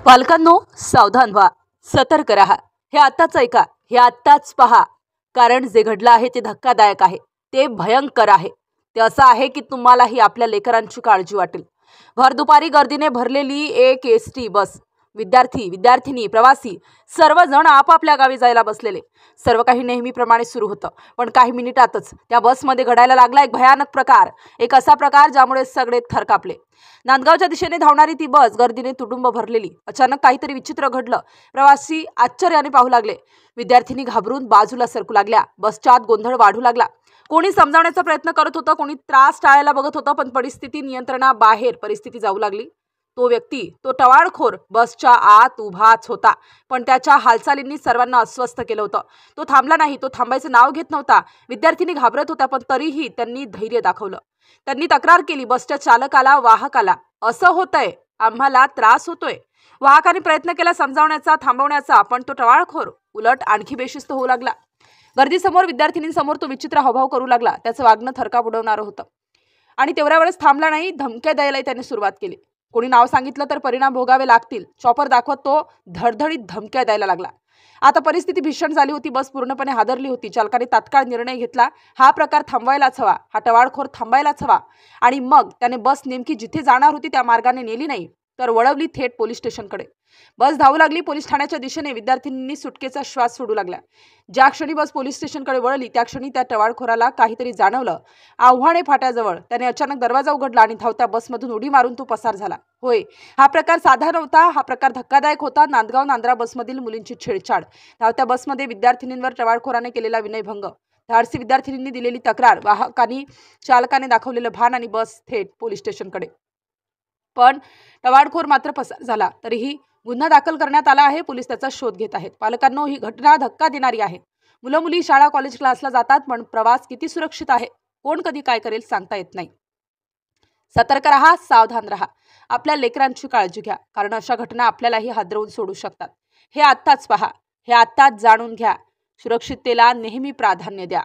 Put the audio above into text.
पालकांनो, सावधान व्हा, सतर्क राहा. हे आत्ताच ऐका, हे आत्ताच पहा. कारण जे घडलं आहे ते धक्कादायक आहे, ते भयंकर आहे. ते असं आहे की तुम्हालाही आपल्या लेकरांची काळजी वाटेल. भर दुपारी गर्दीने भरलेली एक एसटी बस. विद्यार्थी, विद्यार्थिनी, प्रवासी सर्वजण आपापल्या गावी जायला बसलेले. सर्व काही नेहमीप्रमाणे सुरू होतं, पण काही मिनिटातच त्या बसमध्ये घडायला लागला एक भयानक प्रकार. एक असा प्रकार ज्यामुळे सगळे थरकापले. नांदगावच्या दिशेने धावणारी ती बस गर्दीने तुडुंब भरलेली. अचानक काहीतरी विचित्र घडलं. प्रवासी आश्चर्याने पाहू लागले. विद्यार्थिनी घाबरून बाजूला सरकू लागल्या. बसच्या आत गोंधळ वाढू लागला. कोणी समजावण्याचा प्रयत्न करत होतं, कोणी त्रास टाळायला बघत होतं, पण परिस्थिती नियंत्रणाबाहेर परिस्थिती जाऊ लागली. तो व्यक्ती, तो टवाळखोर बसच्या आत उभाच होता, पण त्याच्या हालचालींनी सर्वांना अस्वस्थ केलं होतं. तो थांबला नाही, तो थांबायचं नाव घेत नव्हता. विद्यार्थिनी घाबरत होत्या, पण तरीही त्यांनी धैर्य दाखवलं. त्यांनी तक्रार केली बसच्या चालकाला, वाहकाला. असं होतंय, आम्हाला त्रास होतोय. वाहकाने प्रयत्न केला समजावण्याचा, थांबवण्याचा, पण तो टवाळखोर उलट आणखी बेशिस्त होऊ लागला. गर्दीसमोर, विद्यार्थिनींसमोर तो विचित्र हावभाव करू लागला. त्याचं वागणं थरकाप उडवणारं होतं. आणि तेवढ्या वेळेस थांबला नाही, धमक्या द्यायलाही त्याने सुरुवात केली. कोणी नाव सांगितलं तर परिणाम भोगावे लागतील, चॉपर दाखवत तो धडधडीत धमक्या द्यायला लागला. आता परिस्थिती भीषण झाली होती. बस पूर्णपणे हादरली होती. चालकाने तात्काळ निर्णय घेतला, हा प्रकार थांबवायलाच हवा, हा टवाळखोर थांबायलाच हवा. आणि मग त्याने बस नेमकी जिथे जाणार होती त्या मार्गाने नेली नाही, तर वळवली थेट पोलीस स्टेशनकडे. बस धावू लागली पोलीस ठाण्याच्या दिशेने. विद्यार्थिनींनी सुटकेचा श्वास सोडू लागला. ज्या क्षणी बस पोलीस स्टेशनकडे वळली त्या क्षणी त्या टवाळखोराला काहीतरी जाणवलं. आव्हाणे फाट्याजवळ त्याने अचानक दरवाजा उघडला आणि धावत्या बसमधून उडी मारून तो पसार झाला. होय, हा प्रकार साधा नव्हता, हा प्रकार धक्कादायक होता. नांदगाव नांद्रा बसमधील मुलींची छेडछाड. धावत्या बसमध्ये विद्यार्थिनींवर टवाळखोराने केलेला विनयभंग. धाडसी विद्यार्थिनींनी दिलेली तक्रार, वाहकाने चालकाने दाखवलेलं भान आणि बस थेट पोलीस स्टेशनकडे. पण टवाळखोर मात्र पसार झाला. तरीही गुन्हा दाखल करण्यात आला आहे. पोलीस त्याचा शोध घेत आहेत. पालकांनो, ही घटना धक्का देणारी आहे. मुलं मुली शाळा कॉलेज क्लासला जातात, पण प्रवास किती सुरक्षित आहे, कोण कधी काय करेल सांगता येत नाही. सतर्क राहा, सावधान राहा. आपल्या लेकरांची काळजी घ्या, कारण अशा घटना आपल्यालाही हादरवून सोडू शकतात. हे आत्ताच पहा, हे आत्ताच जाणून घ्या. सुरक्षिततेला नेहमी प्राधान्य द्या.